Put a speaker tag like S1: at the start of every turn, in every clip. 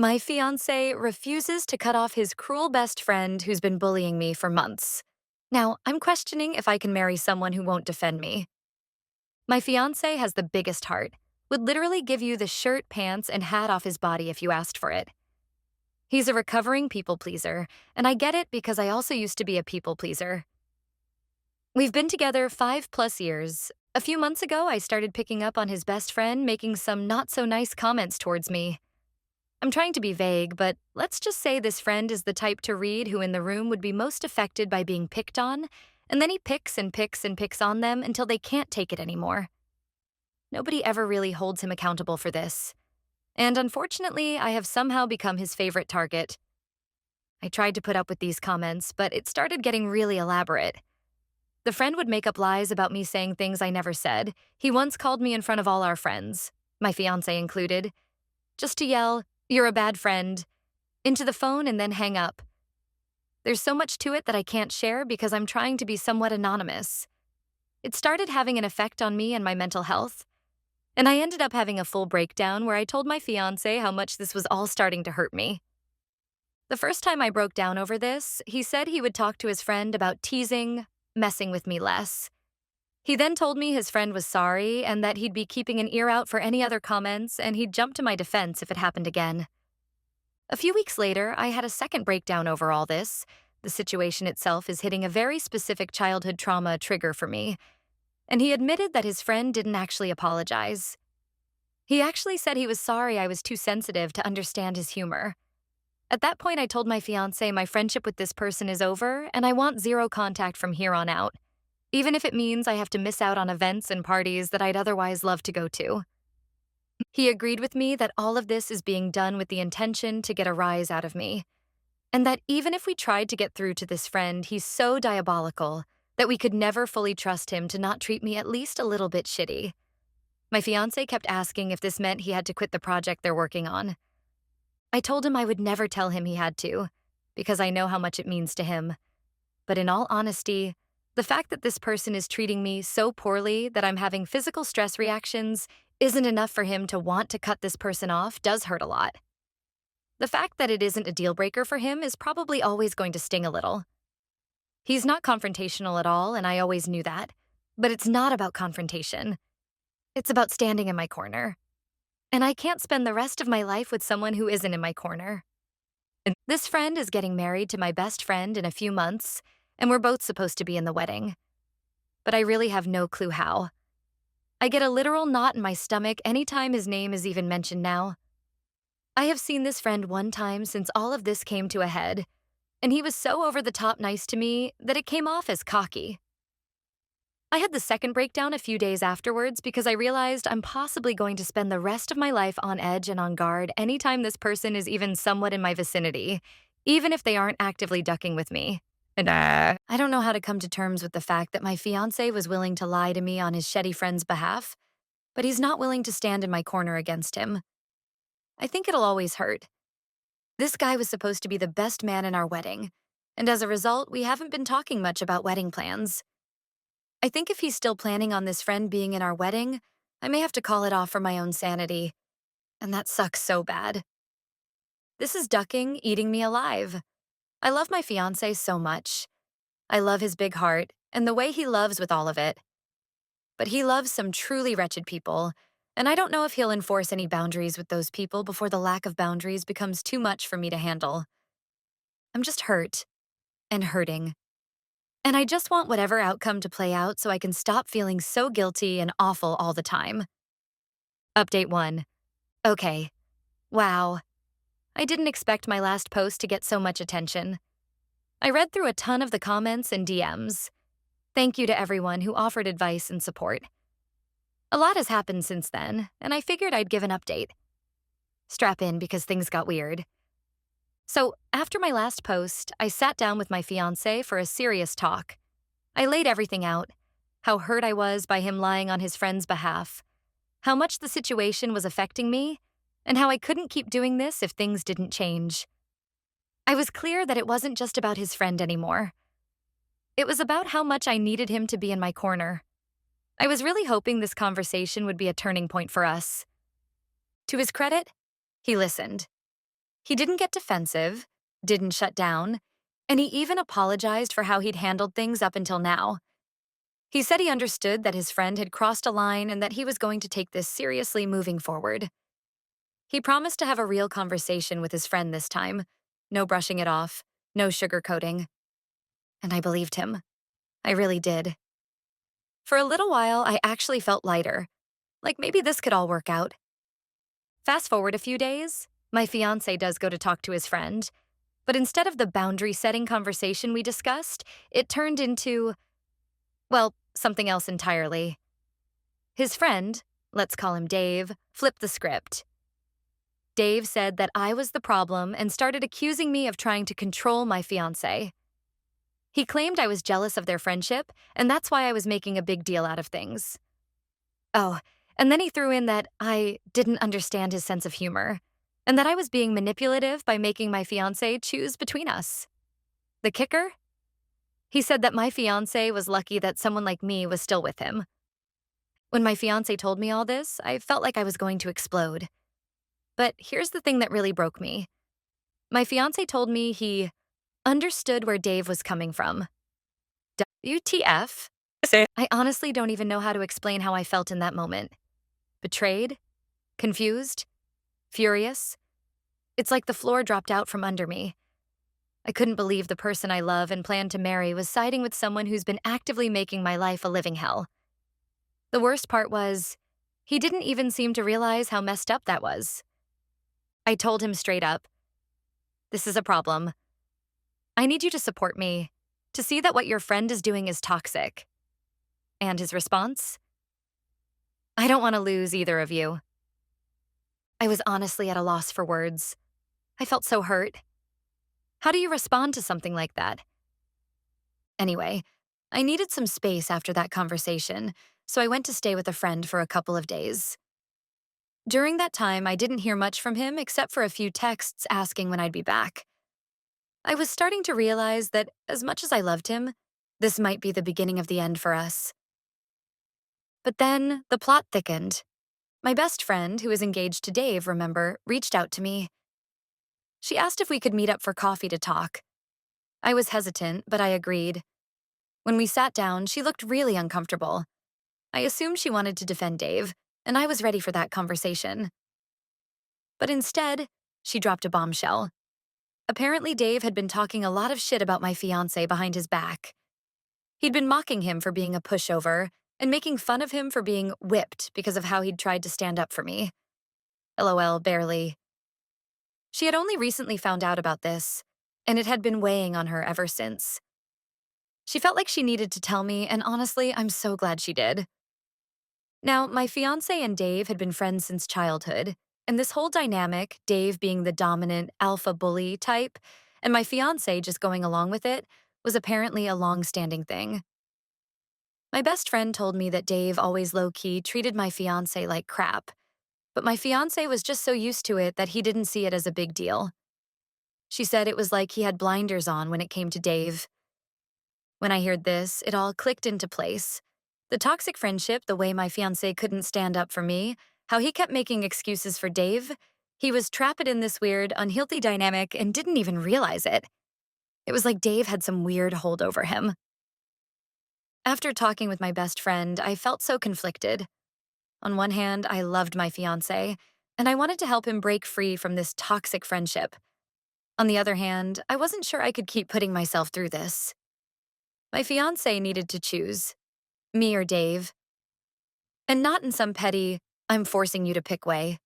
S1: My fiance refuses to cut off his cruel best friend who's been bullying me for months. Now, I'm questioning if I can marry someone who won't defend me. My fiance has the biggest heart, would literally give you the shirt, pants, and hat off his body if you asked for it. He's a recovering people pleaser, and I get it because I also used to be a people pleaser. We've been together 5+ years. A few months ago, I started picking up on his best friend making some not so nice comments towards me. I'm trying to be vague, but let's just say this friend is the type to read who in the room would be most affected by being picked on, and then he picks and picks and picks on them until they can't take it anymore. Nobody ever really holds him accountable for this. And unfortunately, I have somehow become his favorite target. I tried to put up with these comments, but it started getting really elaborate. The friend would make up lies about me saying things I never said. He once called me in front of all our friends, my fiancé included, just to yell, "You're a bad friend," into the phone and then hang up. There's so much to it that I can't share because I'm trying to be somewhat anonymous. It started having an effect on me and my mental health, and I ended up having a full breakdown where I told my fiancé how much this was all starting to hurt me. The first time I broke down over this, he said he would talk to his friend about teasing, messing with me less. He then told me his friend was sorry and that he'd be keeping an ear out for any other comments and he'd jump to my defense if it happened again. A few weeks later, I had a second breakdown over all this. The situation itself is hitting a very specific childhood trauma trigger for me, and he admitted that his friend didn't actually apologize. He actually said he was sorry I was too sensitive to understand his humor. At that point, I told my fiancé my friendship with this person is over and I want zero contact from here on out, even if it means I have to miss out on events and parties that I'd otherwise love to go to. He agreed with me that all of this is being done with the intention to get a rise out of me, and that even if we tried to get through to this friend, he's so diabolical that we could never fully trust him to not treat me at least a little bit shitty. My fiancé kept asking if this meant he had to quit the project they're working on. I told him I would never tell him he had to, because I know how much it means to him. But in all honesty, the fact that this person is treating me so poorly that I'm having physical stress reactions isn't enough for him to want to cut this person off does hurt a lot. The fact that it isn't a deal breaker for him is probably always going to sting a little. He's not confrontational at all, and I always knew that. But it's not about confrontation. It's about standing in my corner. And I can't spend the rest of my life with someone who isn't in my corner. And this friend is getting married to my best friend in a few months, and we're both supposed to be in the wedding. But I really have no clue how. I get a literal knot in my stomach anytime his name is even mentioned now. I have seen this friend one time since all of this came to a head, and he was so over the top nice to me that it came off as cocky. I had the second breakdown a few days afterwards because I realized I'm possibly going to spend the rest of my life on edge and on guard anytime this person is even somewhat in my vicinity, even if they aren't actively ducking with me. And I don't know how to come to terms with the fact that my fiancé was willing to lie to me on his shitty friend's behalf, but he's not willing to stand in my corner against him. I think it'll always hurt. This guy was supposed to be the best man in our wedding, and as a result, we haven't been talking much about wedding plans. I think if he's still planning on this friend being in our wedding, I may have to call it off for my own sanity, and that sucks so bad. This is ducking, eating me alive. I love my fiancé so much. I love his big heart and the way he loves with all of it. But he loves some truly wretched people, and I don't know if he'll enforce any boundaries with those people before the lack of boundaries becomes too much for me to handle. I'm just hurt and hurting. And I just want whatever outcome to play out so I can stop feeling so guilty and awful all the time. Update 1. Okay. Wow. I didn't expect my last post to get so much attention. I read through a ton of the comments and DMs. Thank you to everyone who offered advice and support. A lot has happened since then, and I figured I'd give an update. Strap in because things got weird. So, after my last post, I sat down with my fiancé for a serious talk. I laid everything out, how hurt I was by him lying on his friend's behalf, how much the situation was affecting me, and how I couldn't keep doing this if things didn't change. I was clear that it wasn't just about his friend anymore. It was about how much I needed him to be in my corner. I was really hoping this conversation would be a turning point for us. To his credit, he listened. He didn't get defensive, didn't shut down, and he even apologized for how he'd handled things up until now. He said he understood that his friend had crossed a line and that he was going to take this seriously moving forward. He promised to have a real conversation with his friend this time. No brushing it off, no sugarcoating. And I believed him. I really did. For a little while, I actually felt lighter, like maybe this could all work out. Fast forward a few days, my fiancé does go to talk to his friend, but instead of the boundary setting conversation we discussed, it turned into, well, something else entirely. His friend, let's call him Dave, flipped the script. Dave said that I was the problem and started accusing me of trying to control my fiancé. He claimed I was jealous of their friendship, and that's why I was making a big deal out of things. Oh, and then he threw in that I didn't understand his sense of humor, and that I was being manipulative by making my fiancé choose between us. The kicker? He said that my fiancé was lucky that someone like me was still with him. When my fiancé told me all this, I felt like I was going to explode. But here's the thing that really broke me. My fiancé told me he understood where Dave was coming from. WTF? I honestly don't even know how to explain how I felt in that moment. Betrayed? Confused? Furious? It's like the floor dropped out from under me. I couldn't believe the person I love and plan to marry was siding with someone who's been actively making my life a living hell. The worst part was, he didn't even seem to realize how messed up that was. I told him straight up, "This is a problem. I need you to support me, to see that what your friend is doing is toxic." And his response? "I don't want to lose either of you." I was honestly at a loss for words. I felt so hurt. How do you respond to something like that? Anyway, I needed some space after that conversation, so I went to stay with a friend for a couple of days. During that time, I didn't hear much from him except for a few texts asking when I'd be back. I was starting to realize that as much as I loved him, this might be the beginning of the end for us. But then the plot thickened. My best friend, who is engaged to Dave, remember, reached out to me. She asked if we could meet up for coffee to talk. I was hesitant, but I agreed. When we sat down, she looked really uncomfortable. I assumed she wanted to defend Dave, and I was ready for that conversation. But instead, she dropped a bombshell. Apparently, Dave had been talking a lot of shit about my fiancé behind his back. He'd been mocking him for being a pushover and making fun of him for being whipped because of how he'd tried to stand up for me. LOL, barely. She had only recently found out about this, and it had been weighing on her ever since. She felt like she needed to tell me, and honestly, I'm so glad she did. Now, my fiancé and Dave had been friends since childhood, and this whole dynamic, Dave being the dominant alpha bully type, and my fiancé just going along with it, was apparently a long-standing thing. My best friend told me that Dave always low-key treated my fiancé like crap, but my fiancé was just so used to it that he didn't see it as a big deal. She said it was like he had blinders on when it came to Dave. When I heard this, it all clicked into place. The toxic friendship, the way my fiancé couldn't stand up for me, how he kept making excuses for Dave. He was trapped in this weird, unhealthy dynamic and didn't even realize it. It was like Dave had some weird hold over him. After talking with my best friend, I felt so conflicted. On one hand, I loved my fiancé, and I wanted to help him break free from this toxic friendship. On the other hand, I wasn't sure I could keep putting myself through this. My fiancé needed to choose, me or Dave. And not in some petty, I'm forcing you to pick way,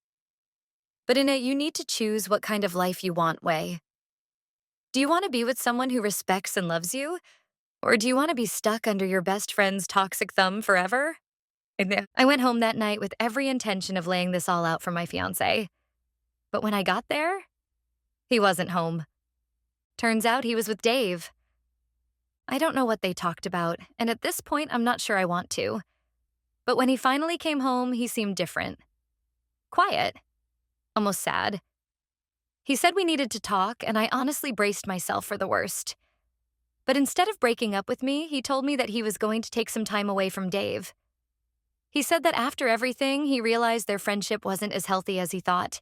S1: but in a you need to choose what kind of life you want way. Do you want to be with someone who respects and loves you? Or do you want to be stuck under your best friend's toxic thumb forever? I went home that night with every intention of laying this all out for my fiancé. But when I got there, he wasn't home. Turns out he was with Dave. I don't know what they talked about, and at this point, I'm not sure I want to. But when he finally came home, he seemed different. Quiet. Almost sad. He said we needed to talk, and I honestly braced myself for the worst. But instead of breaking up with me, he told me that he was going to take some time away from Dave. He said that after everything, he realized their friendship wasn't as healthy as he thought.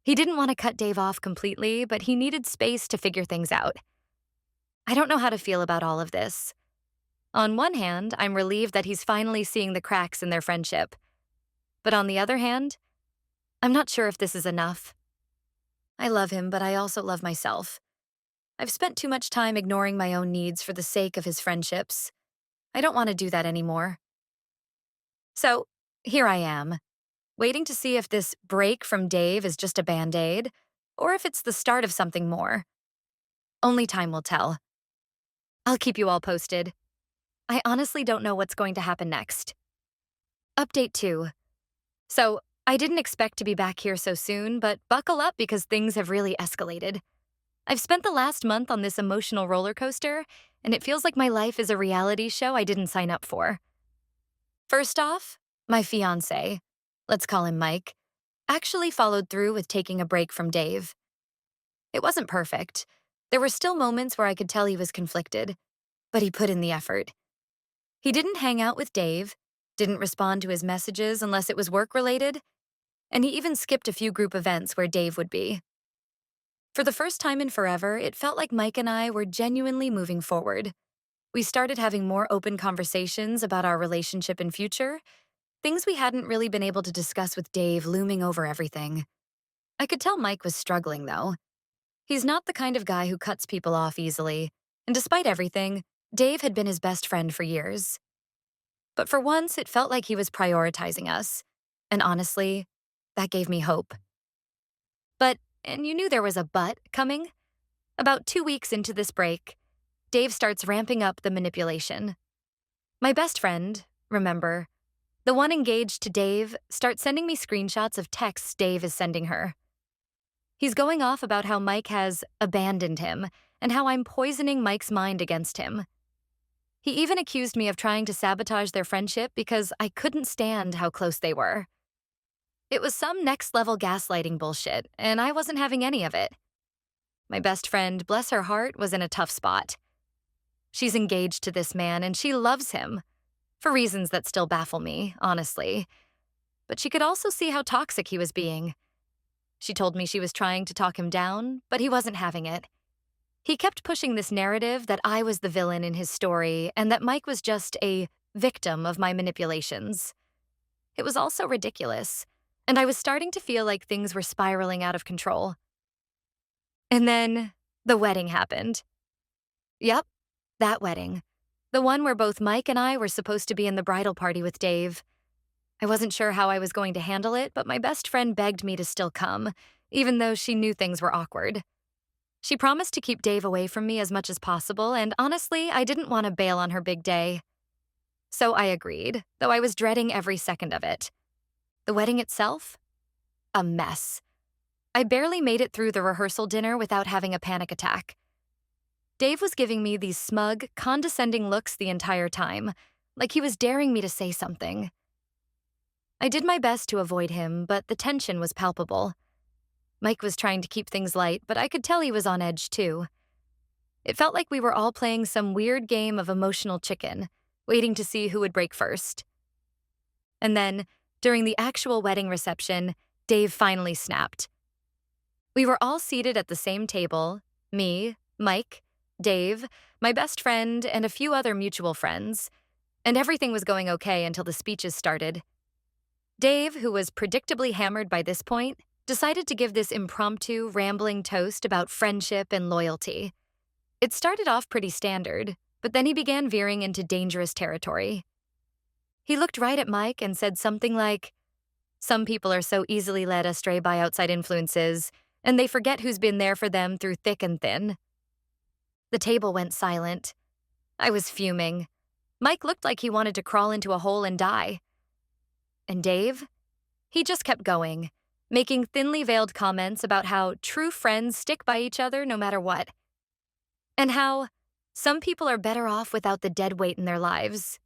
S1: He didn't want to cut Dave off completely, but he needed space to figure things out. I don't know how to feel about all of this. On one hand, I'm relieved that he's finally seeing the cracks in their friendship. But on the other hand, I'm not sure if this is enough. I love him, but I also love myself. I've spent too much time ignoring my own needs for the sake of his friendships. I don't want to do that anymore. So, here I am, waiting to see if this break from Dave is just a band-aid, or if it's the start of something more. Only time will tell. I'll keep you all posted. I honestly don't know what's going to happen next. Update 2. So, I didn't expect to be back here so soon, but buckle up because things have really escalated. I've spent the last month on this emotional roller coaster, and it feels like my life is a reality show I didn't sign up for. First off, my fiancé, let's call him Mike, actually followed through with taking a break from Dave. It wasn't perfect. There were still moments where I could tell he was conflicted, but he put in the effort. He didn't hang out with Dave, didn't respond to his messages unless it was work-related, and he even skipped a few group events where Dave would be. For the first time in forever, it felt like Mike and I were genuinely moving forward. We started having more open conversations about our relationship and future, things we hadn't really been able to discuss with Dave looming over everything. I could tell Mike was struggling, though. He's not the kind of guy who cuts people off easily, and despite everything, Dave had been his best friend for years. But for once, it felt like he was prioritizing us, and honestly, that gave me hope. But, and you knew there was a but coming, about 2 weeks into this break, Dave starts ramping up the manipulation. My best friend, remember, the one engaged to Dave, starts sending me screenshots of texts Dave is sending her. He's going off about how Mike has abandoned him and how I'm poisoning Mike's mind against him. He even accused me of trying to sabotage their friendship because I couldn't stand how close they were. It was some next-level gaslighting bullshit, and I wasn't having any of it. My best friend, bless her heart, was in a tough spot. She's engaged to this man, and she loves him, for reasons that still baffle me, honestly. But she could also see how toxic he was being. She told me she was trying to talk him down, but he wasn't having it. He kept pushing this narrative that I was the villain in his story and that Mike was just a victim of my manipulations. It was all so ridiculous, and I was starting to feel like things were spiraling out of control. And then the wedding happened. Yep, that wedding. The one where both Mike and I were supposed to be in the bridal party with Dave. I wasn't sure how I was going to handle it, but my best friend begged me to still come, even though she knew things were awkward. She promised to keep Dave away from me as much as possible, and honestly, I didn't want to bail on her big day. So I agreed, though I was dreading every second of it. The wedding itself? A mess. I barely made it through the rehearsal dinner without having a panic attack. Dave was giving me these smug, condescending looks the entire time, like he was daring me to say something. I did my best to avoid him, but the tension was palpable. Mike was trying to keep things light, but I could tell he was on edge too. It felt like we were all playing some weird game of emotional chicken, waiting to see who would break first. And then, during the actual wedding reception, Dave finally snapped. We were all seated at the same table, me, Mike, Dave, my best friend, and a few other mutual friends, and everything was going okay until the speeches started. Dave, who was predictably hammered by this point, decided to give this impromptu, rambling toast about friendship and loyalty. It started off pretty standard, but then he began veering into dangerous territory. He looked right at Mike and said something like, "Some people are so easily led astray by outside influences, and they forget who's been there for them through thick and thin." The table went silent. I was fuming. Mike looked like he wanted to crawl into a hole and die. And Dave? He just kept going, making thinly veiled comments about how true friends stick by each other no matter what. And how some people are better off without the dead weight in their lives.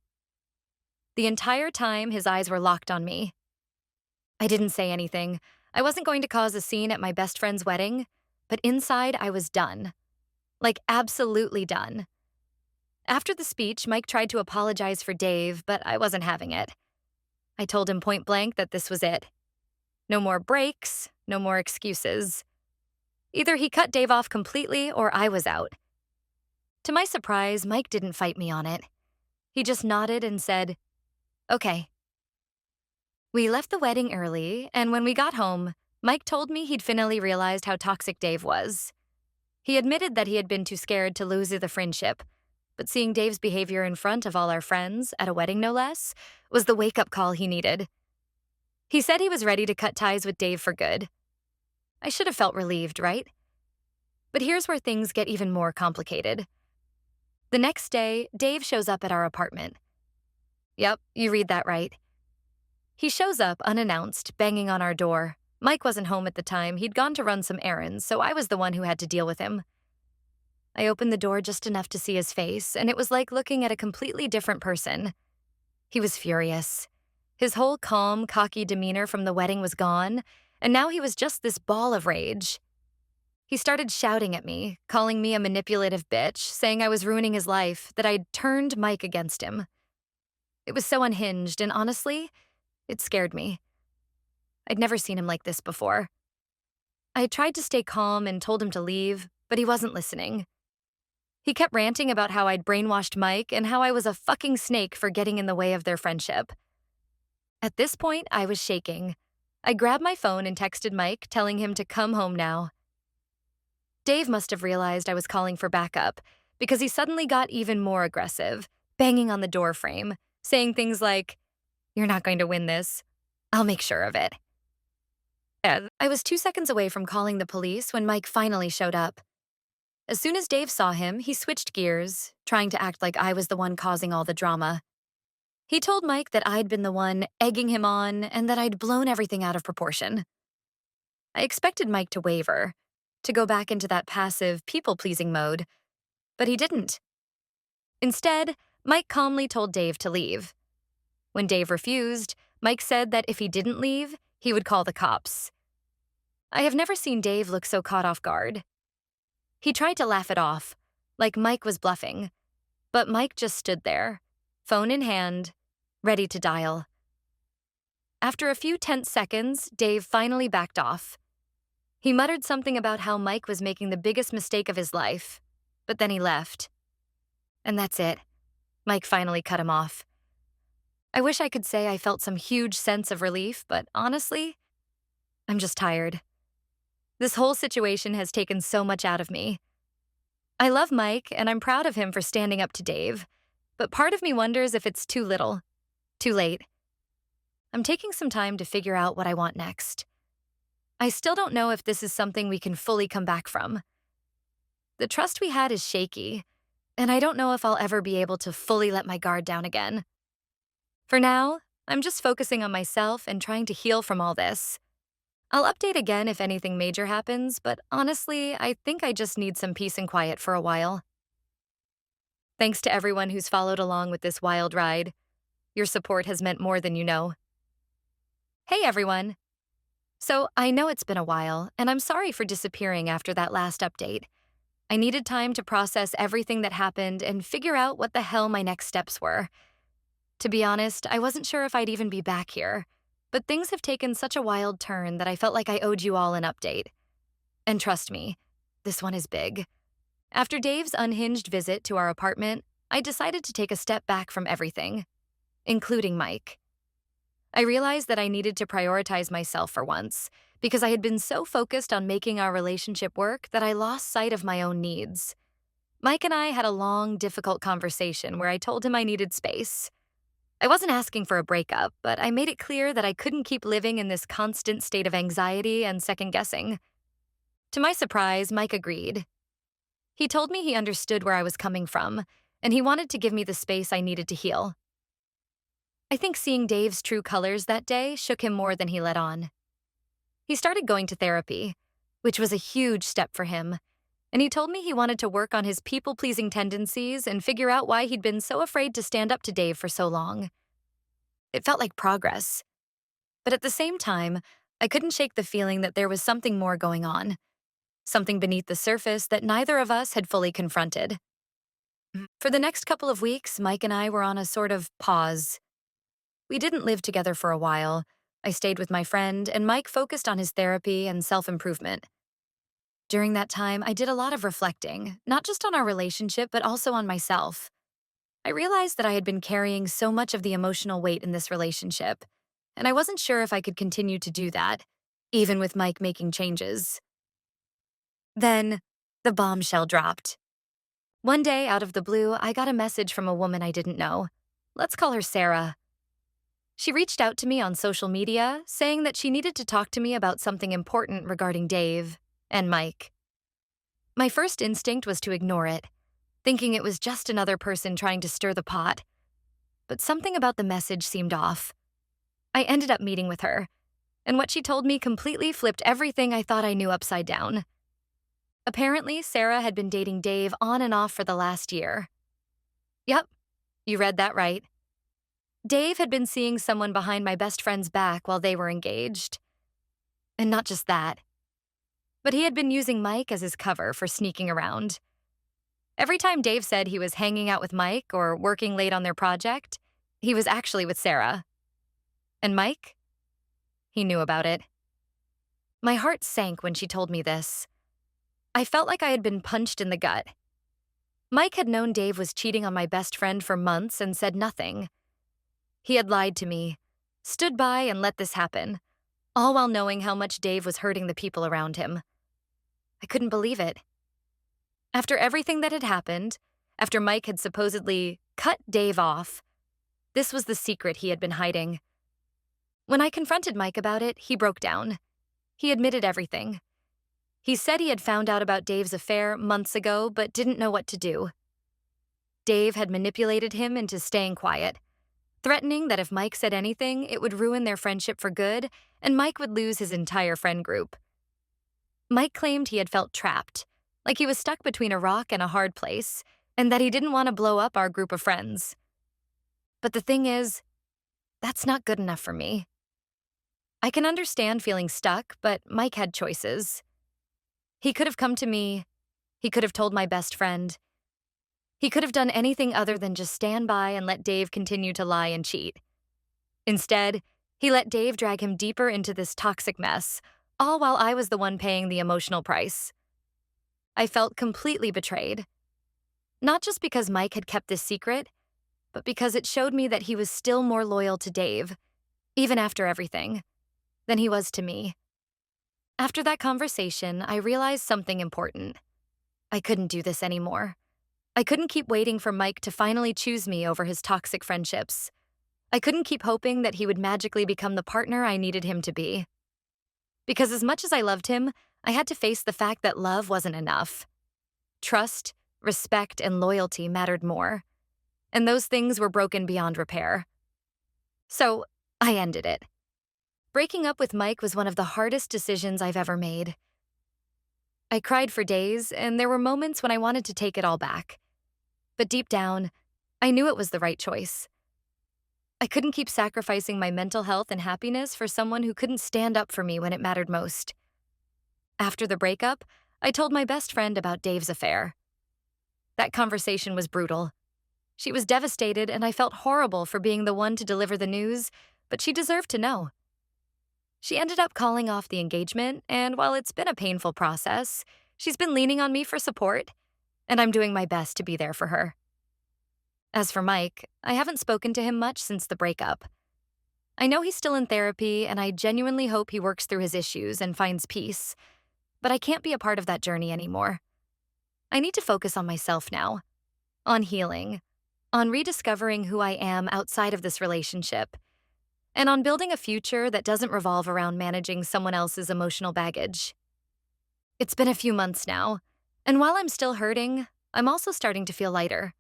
S1: The entire time, his eyes were locked on me. I didn't say anything. I wasn't going to cause a scene at my best friend's wedding, but inside I was done. Like, absolutely done. After the speech, Mike tried to apologize for Dave, but I wasn't having it. I told him point blank that this was it. No more breaks, no more excuses. Either he cut Dave off completely or I was out. To my surprise, Mike didn't fight me on it. He just nodded and said, "Okay." We left the wedding early, and when we got home, Mike told me he'd finally realized how toxic Dave was. He admitted that he had been too scared to lose the friendship, but seeing Dave's behavior in front of all our friends, at a wedding no less, was the wake-up call he needed. He said he was ready to cut ties with Dave for good. I should have felt relieved, right? But here's where things get even more complicated. The next day, Dave shows up at our apartment. Yep, you read that right. He shows up unannounced, banging on our door. Mike wasn't home at the time. He'd gone to run some errands, so I was the one who had to deal with him. I opened the door just enough to see his face, and it was like looking at a completely different person. He was furious. His whole calm, cocky demeanor from the wedding was gone, and now he was just this ball of rage. He started shouting at me, calling me a manipulative bitch, saying I was ruining his life, that I'd turned Mike against him. It was so unhinged, and honestly, it scared me. I'd never seen him like this before. I tried to stay calm and told him to leave, but he wasn't listening. He kept ranting about how I'd brainwashed Mike and how I was a fucking snake for getting in the way of their friendship. At this point, I was shaking. I grabbed my phone and texted Mike, telling him to come home now. Dave must have realized I was calling for backup, because he suddenly got even more aggressive, banging on the door frame, saying things like, "You're not going to win this. I'll make sure of it." I was 2 seconds away from calling the police when Mike finally showed up. As soon as Dave saw him, he switched gears, trying to act like I was the one causing all the drama. He told Mike that I'd been the one egging him on and that I'd blown everything out of proportion. I expected Mike to waver, to go back into that passive, people-pleasing mode, but he didn't. Instead, Mike calmly told Dave to leave. When Dave refused, Mike said that if he didn't leave, he would call the cops. I have never seen Dave look so caught off guard. He tried to laugh it off, like Mike was bluffing, but Mike just stood there, phone in hand, ready to dial. After a few tense seconds, Dave finally backed off. He muttered something about how Mike was making the biggest mistake of his life, but then he left. And that's it. Mike finally cut him off. I wish I could say I felt some huge sense of relief, but honestly, I'm just tired. This whole situation has taken so much out of me. I love Mike, and I'm proud of him for standing up to Dave, but part of me wonders if it's too little, too late. I'm taking some time to figure out what I want next. I still don't know if this is something we can fully come back from. The trust we had is shaky, and I don't know if I'll ever be able to fully let my guard down again. For now, I'm just focusing on myself and trying to heal from all this. I'll update again if anything major happens, but honestly, I think I just need some peace and quiet for a while. Thanks to everyone who's followed along with this wild ride. Your support has meant more than you know. Hey everyone! So, I know it's been a while, and I'm sorry for disappearing after that last update. I needed time to process everything that happened and figure out what the hell my next steps were. To be honest, I wasn't sure if I'd even be back here, but things have taken such a wild turn that I felt like I owed you all an update. And trust me, this one is big. After Dave's unhinged visit to our apartment, I decided to take a step back from everything, including Mike. I realized that I needed to prioritize myself for once, because I had been so focused on making our relationship work that I lost sight of my own needs. Mike and I had a long, difficult conversation where I told him I needed space. I wasn't asking for a breakup, but I made it clear that I couldn't keep living in this constant state of anxiety and second-guessing. To my surprise, Mike agreed. He told me he understood where I was coming from, and he wanted to give me the space I needed to heal. I think seeing Dave's true colors that day shook him more than he let on. He started going to therapy, which was a huge step for him, and he told me he wanted to work on his people-pleasing tendencies and figure out why he'd been so afraid to stand up to Dave for so long. It felt like progress. But at the same time, I couldn't shake the feeling that there was something more going on, something beneath the surface that neither of us had fully confronted. For the next couple of weeks, Mike and I were on a sort of pause. We didn't live together for a while. I stayed with my friend, and Mike focused on his therapy and self improvement. During that time, I did a lot of reflecting, not just on our relationship, but also on myself. I realized that I had been carrying so much of the emotional weight in this relationship, and I wasn't sure if I could continue to do that, even with Mike making changes. Then, the bombshell dropped. One day, out of the blue, I got a message from a woman I didn't know. Let's call her Sarah. She reached out to me on social media, saying that she needed to talk to me about something important regarding Dave and Mike. My first instinct was to ignore it, thinking it was just another person trying to stir the pot. But something about the message seemed off. I ended up meeting with her, and what she told me completely flipped everything I thought I knew upside down. Apparently, Sarah had been dating Dave on and off for the last year. Yep, you read that right. Dave had been seeing someone behind my best friend's back while they were engaged. And not just that, but he had been using Mike as his cover for sneaking around. Every time Dave said he was hanging out with Mike or working late on their project, he was actually with Sarah. And Mike? He knew about it. My heart sank when she told me this. I felt like I had been punched in the gut. Mike had known Dave was cheating on my best friend for months and said nothing. He had lied to me, stood by and let this happen, all while knowing how much Dave was hurting the people around him. I couldn't believe it. After everything that had happened, after Mike had supposedly cut Dave off, this was the secret he had been hiding. When I confronted Mike about it, he broke down. He admitted everything. He said he had found out about Dave's affair months ago, but didn't know what to do. Dave had manipulated him into staying quiet, threatening that if Mike said anything, it would ruin their friendship for good, and Mike would lose his entire friend group. Mike claimed he had felt trapped, like he was stuck between a rock and a hard place, and that he didn't want to blow up our group of friends. But the thing is, that's not good enough for me. I can understand feeling stuck, but Mike had choices. He could have come to me. He could have told my best friend. He could have done anything other than just stand by and let Dave continue to lie and cheat. Instead, he let Dave drag him deeper into this toxic mess, all while I was the one paying the emotional price. I felt completely betrayed. Not just because Mike had kept this secret, but because it showed me that he was still more loyal to Dave, even after everything, than he was to me. After that conversation, I realized something important. I couldn't do this anymore. I couldn't keep waiting for Mike to finally choose me over his toxic friendships. I couldn't keep hoping that he would magically become the partner I needed him to be. Because as much as I loved him, I had to face the fact that love wasn't enough. Trust, respect, and loyalty mattered more. And those things were broken beyond repair. So, I ended it. Breaking up with Mike was one of the hardest decisions I've ever made. I cried for days, and there were moments when I wanted to take it all back. But deep down, I knew it was the right choice. I couldn't keep sacrificing my mental health and happiness for someone who couldn't stand up for me when it mattered most. After the breakup, I told my best friend about Dave's affair. That conversation was brutal. She was devastated, and I felt horrible for being the one to deliver the news, but she deserved to know. She ended up calling off the engagement, and while it's been a painful process, she's been leaning on me for support, and I'm doing my best to be there for her. As for Mike, I haven't spoken to him much since the breakup. I know he's still in therapy, and I genuinely hope he works through his issues and finds peace, but I can't be a part of that journey anymore. I need to focus on myself now, on healing, on rediscovering who I am outside of this relationship, and on building a future that doesn't revolve around managing someone else's emotional baggage. It's been a few months now, and while I'm still hurting, I'm also starting to feel lighter.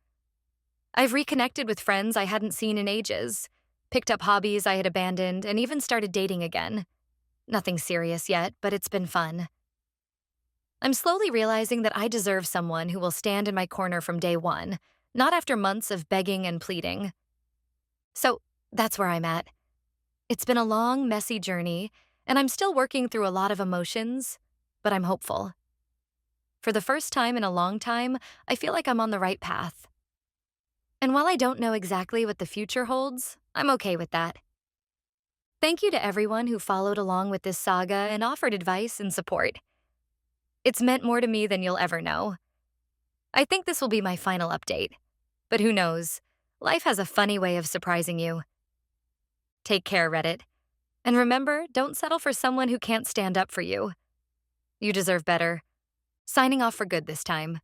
S1: I've reconnected with friends I hadn't seen in ages, picked up hobbies I had abandoned, and even started dating again. Nothing serious yet, but it's been fun. I'm slowly realizing that I deserve someone who will stand in my corner from day one, not after months of begging and pleading. So that's where I'm at. It's been a long, messy journey, and I'm still working through a lot of emotions, but I'm hopeful. For the first time in a long time, I feel like I'm on the right path. And while I don't know exactly what the future holds, I'm okay with that. Thank you to everyone who followed along with this saga and offered advice and support. It's meant more to me than you'll ever know. I think this will be my final update. But who knows? Life has a funny way of surprising you. Take care, Reddit. And remember, don't settle for someone who can't stand up for you. You deserve better. Signing off for good this time.